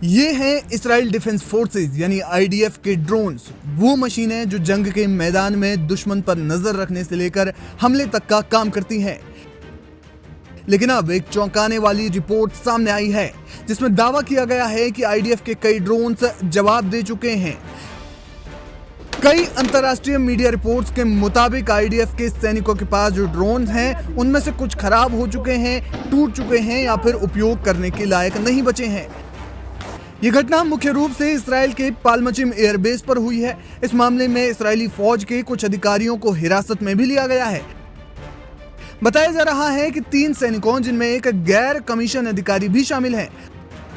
ये हैं Israel defence forces यानी आईडीएफ के ड्रोन्स, वो मशीनें जो जंग के मैदान में दुश्मन पर नजर रखने से लेकर हमले तक का काम करती हैं। लेकिन अब एक चौंकाने वाली रिपोर्ट सामने आई है जिसमें दावा किया गया है कि आईडीएफ के कई ड्रोन्स जवाब दे चुके हैं। कई अंतर्राष्ट्रीय मीडिया रिपोर्ट्स के मुताबिक आईडीएफ के सैनिकों के पास जो ड्रोन हैं उनमें से कुछ खराब हो चुके हैं, टूट चुके हैं या फिर उपयोग करने के लायक नहीं बचे हैं। ये घटना मुख्य रूप से इजराइल के पालमचिम एयरबेस पर हुई है। इस मामले में इजरायली फौज के कुछ अधिकारियों को हिरासत में भी लिया गया है। बताया जा रहा है कि 3 सैनिकों, जिनमें एक गैर कमीशन अधिकारी भी शामिल हैं,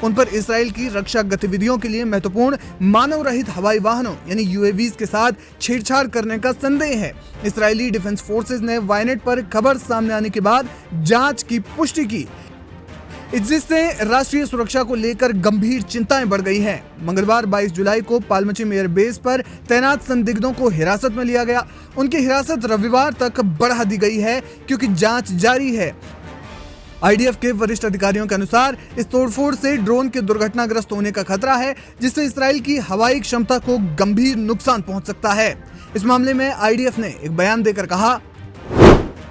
उन पर इजराइल की रक्षा गतिविधियों के लिए महत्वपूर्ण मानव रहित हवाई वाहनों यानी यूएवीज के साथ छेड़छाड़ करने का संदेह है। इजरायली डिफेंस फोर्सेस ने वायनेट पर खबर सामने आने के बाद जांच की पुष्टि की, जिससे राष्ट्रीय सुरक्षा को लेकर गंभीर चिंताएं बढ़ गई हैं। मंगलवार 22 जुलाई को पालमचिम एयरबेस पर तैनात संदिग्धों को हिरासत में लिया गया। उनकी हिरासत रविवार तक बढ़ा दी गई है क्योंकि जांच जारी है। आईडीएफ के वरिष्ठ अधिकारियों के अनुसार इस तोड़फोड़ से ड्रोन के दुर्घटनाग्रस्त होने का खतरा है, जिससे इजराइल की हवाई क्षमता को गंभीर नुकसान पहुंच सकता है। इस मामले में आईडीएफ ने एक बयान देकर कहा,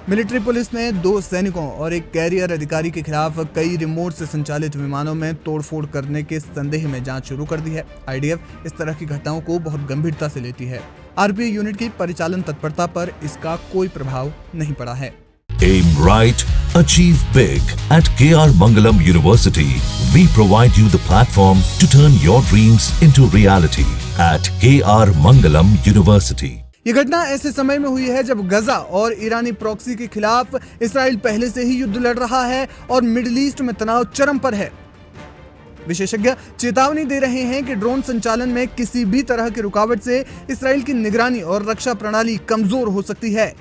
मिलिट्री पुलिस ने 2 सैनिकों और एक कैरियर अधिकारी के खिलाफ कई रिमोट से संचालित विमानों में तोड़फोड़ करने के संदेह में जांच शुरू कर दी है। आईडीएफ इस तरह की घटनाओं को बहुत गंभीरता से लेती है। आरपीए यूनिट की परिचालन तत्परता पर इसका कोई प्रभाव नहीं पड़ा है। Aim right, achieve big. At KR Mangalam University, we provide you the platform to turn your dreams into reality. At KR Mangalam University. ये घटना ऐसे समय में हुई है जब गजा और ईरानी प्रॉक्सी के खिलाफ इजराइल पहले से ही युद्ध लड़ रहा है और मिडिल ईस्ट में तनाव चरम पर है। विशेषज्ञ चेतावनी दे रहे हैं कि ड्रोन संचालन में किसी भी तरह की रुकावट से इजराइल की निगरानी और रक्षा प्रणाली कमजोर हो सकती है।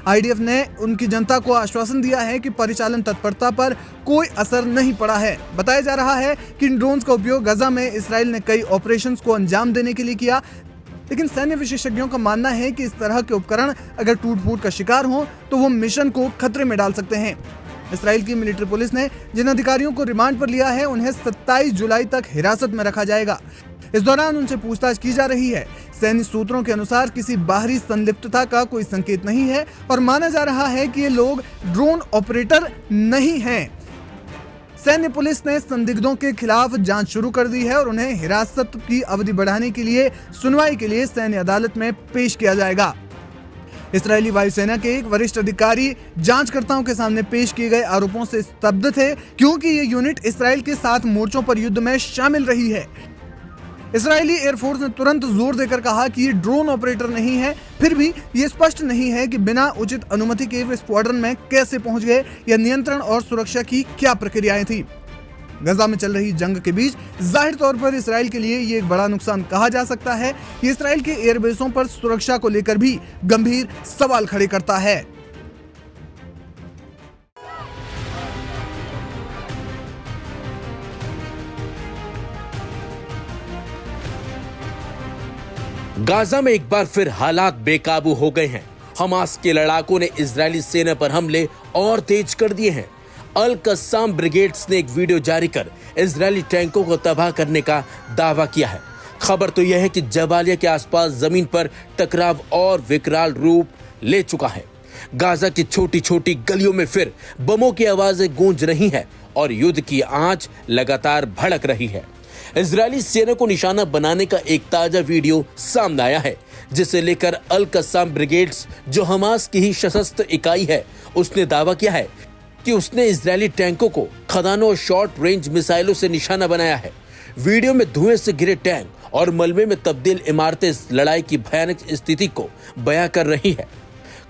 आईडीएफ ने उनकी जनता को आश्वासन दिया है कि परिचालन तत्परता पर कोई असर नहीं पड़ा है। बताया जा रहा है कि इन ड्रोन्स का उपयोग गजा में इजराइल ने कई ऑपरेशंस को अंजाम देने के लिए किया, लेकिन सैन्य विशेषज्ञों का मानना है कि इस तरह के उपकरण अगर टूट-फूट का शिकार हों तो वो मिशन को खतरे में डाल सकते हैं। इजराइल की मिलिट्री पुलिस ने जिन अधिकारियों को रिमांड पर लिया है उन्हें 27 जुलाई तक हिरासत में रखा जाएगा। इस दौरान उनसे पूछताछ की जा रही है। सैन्य सूत्रों के अनुसार किसी बाहरी संलिप्तता का कोई संकेत नहीं है और माना जा रहा है कि ये लोग ड्रोन ऑपरेटर नहीं हैं। सैन्य पुलिस ने संदिग्धों के खिलाफ जांच शुरू कर दी है और उन्हें हिरासत की अवधि बढ़ाने के लिए सुनवाई के लिए सैन्य अदालत में पेश किया जाएगा। इजरायली वायुसेना के एक वरिष्ठ अधिकारी जांचकर्ताओं के सामने पेश किए गए आरोपों से स्तब्ध थे, क्योंकि ये यूनिट इजराइल के 7 मोर्चों पर युद्ध में शामिल रही है। इजरायली एयरफोर्स ने तुरंत जोर देकर कहा कि ये ड्रोन ऑपरेटर नहीं है। फिर भी ये स्पष्ट नहीं है कि बिना उचित अनुमति के वे स्क्वाड्रन में कैसे पहुंच गए या नियंत्रण और सुरक्षा की क्या प्रक्रियाएं थी। गजा में चल रही जंग के बीच जाहिर तौर पर इजराइल के लिए ये एक बड़ा नुकसान कहा जा सकता है। ये इजराइल के एयरबेसों पर सुरक्षा को लेकर भी गंभीर सवाल खड़े करता है। गाजा में एक बार फिर हालात बेकाबू हो गए हैं। हमास के लड़ाकों ने इजरायली सेना पर हमले और तेज कर दिए हैं। अल कस्साम ब्रिगेड्स ने एक वीडियो जारी कर इजरायली टैंकों को तबाह करने का दावा किया है। खबर तो यह है कि जबालिया के आसपास जमीन पर टकराव और विकराल रूप ले चुका है। गाजा की छोटी छोटी गलियों में फिर बमों की आवाजें गूंज रही हैं और युद्ध की आंच लगातार भड़क रही है। इजरायली सेना को निशाना बनाने का एक ताजा वीडियो सामने आया है, जिसे लेकर अल कस्साम ब्रिगेड्स, जो हमास की ही सशस्त्र इकाई है, उसने दावा किया है कि उसने इजरायली टैंकों को खदानों और शॉर्ट रेंज मिसाइलों से निशाना बनाया है। वीडियो में धुएं से घिरे टैंक और मलबे में तब्दील इमारतें इस लड़ाई की भयानक स्थिति को बयां कर रही है।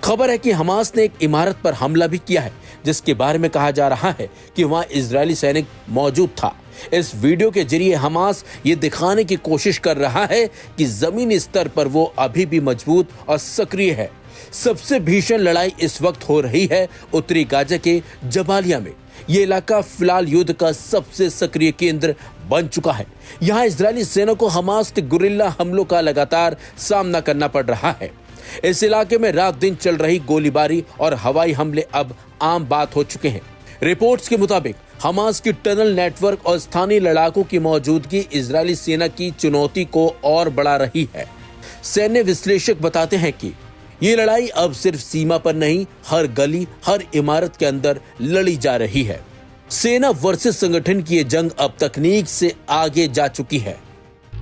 खबर है कि हमास ने एक इमारत पर हमला भी किया है, जिसके बारे में कहा जा रहा है कि वहां इजरायली सैनिक मौजूद था। इस वीडियो के जरिए हमास ये दिखाने की कोशिश कर रहा है कि जमीनी स्तर पर वो अभी भी मजबूत और सक्रिय है। सबसे भीषण लड़ाई इस वक्त हो रही है उत्तरी गाजा के जबालिया में। ये इलाका फिलहाल युद्ध का सबसे सक्रिय केंद्र बन चुका है। यहाँ इजरायली सेना को हमास के गुरिल्ला हमलों का लगातार सामना करना पड़ रहा है। इस इलाके में रात दिन चल रही गोलीबारी और हवाई हमले अब आम बात हो चुके हैं। रिपोर्ट्स के मुताबिक हमास की टनल नेटवर्क और स्थानीय लड़ाकों की मौजूदगी इजरायली सेना की चुनौती को और बढ़ा रही है। सैन्य विश्लेषक बताते हैं कि ये लड़ाई अब सिर्फ सीमा पर नहीं, हर गली, हर इमारत के अंदर लड़ी जा रही है। सेना वर्सेस संगठन की ये जंग अब तकनीक से आगे जा चुकी है।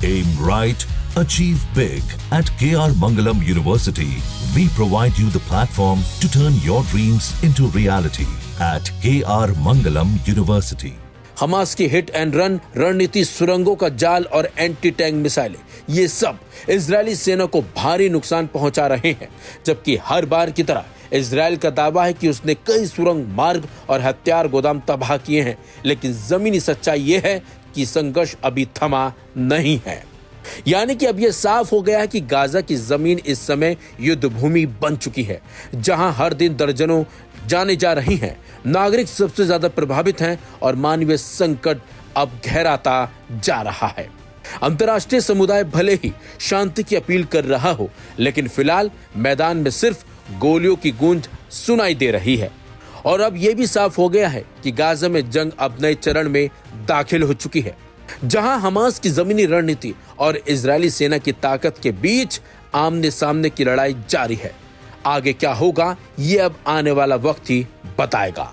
Aim right, achieve big. At KR Mangalam University, we provide you the platform to turn your dreams into reality. At KR Mangalam University. Hamas की हिट एंड रन रणनीति, सुरंगों का जाल और एंटी टैंक मिसाइलें, ये सब इजरायली सेना को भारी नुकसान पहुंचा रहे हैं। जबकि हर बार की तरह इजराइल का दावा है कि उसने कई सुरंग मार्ग और हथियार गोदाम तबाह किए हैं, लेकिन जमीनी सच्चाई ये है कि संघर्ष अभी थमा नहीं है। यानी कि अब यह साफ हो गया है कि गाजा की जमीन इस समय युद्ध भूमि बन चुकी है, जहां हर दिन दर्जनों जाने जा रही हैं। नागरिक सबसे ज्यादा प्रभावित हैं और मानवीय संकट अब गहराता जा रहा है। अंतर्राष्ट्रीय समुदाय भले ही शांति की अपील कर रहा हो, लेकिन फिलहाल मैदान में सिर्फ गोलियों की गूंज सुनाई दे रही है। और अब यह भी साफ हो गया है कि गाजा में जंग अब नए चरण में दाखिल हो चुकी है, जहां हमास की जमीनी रणनीति और इजरायली सेना की ताकत के बीच आमने सामने की लड़ाई जारी है। आगे क्या होगा ये अब आने वाला वक्त ही बताएगा।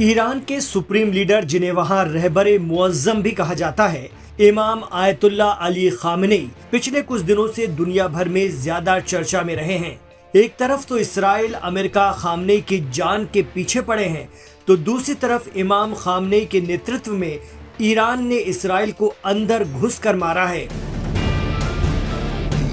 ईरान के सुप्रीम लीडर, जिन्हें वहां रहबरे मुअज्जम भी कहा जाता है, इमाम आयतुल्ला अली खामेनी पिछले कुछ दिनों से दुनिया भर में ज्यादा चर्चा में रहे हैं। एक तरफ तो इसराइल अमेरिका खामेनी की जान के पीछे पड़े हैं, तो दूसरी तरफ इमाम खामेनी के नेतृत्व में ईरान ने इसराइल को अंदर घुस कर मारा है।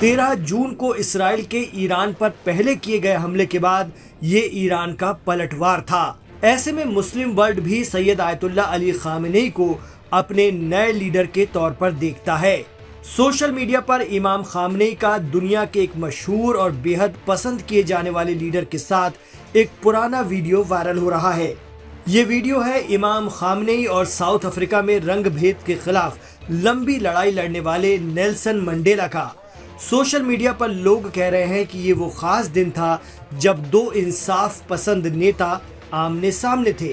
13 जून को इसराइल के ईरान पर पहले किए गए हमले के बाद ये ईरान का पलटवार था। ऐसे में मुस्लिम वर्ल्ड भी सैयद आयतुल्ला अली खामेनी को अपने नए लीडर के तौर पर देखता है। सोशल मीडिया पर इमाम खामेनी का दुनिया के एक मशहूर और बेहद पसंद किए जाने वाले लीडर के साथ एक पुराना वीडियो वायरल हो रहा है। ये वीडियो है इमाम खामेनी और साउथ अफ्रीका में रंग भेद के खिलाफ लंबी लड़ाई लड़ने वाले नेल्सन मंडेला का। सोशल मीडिया पर लोग कह रहे हैं कि ये वो खास दिन था जब दो इंसाफ पसंद नेता आमने सामने थे।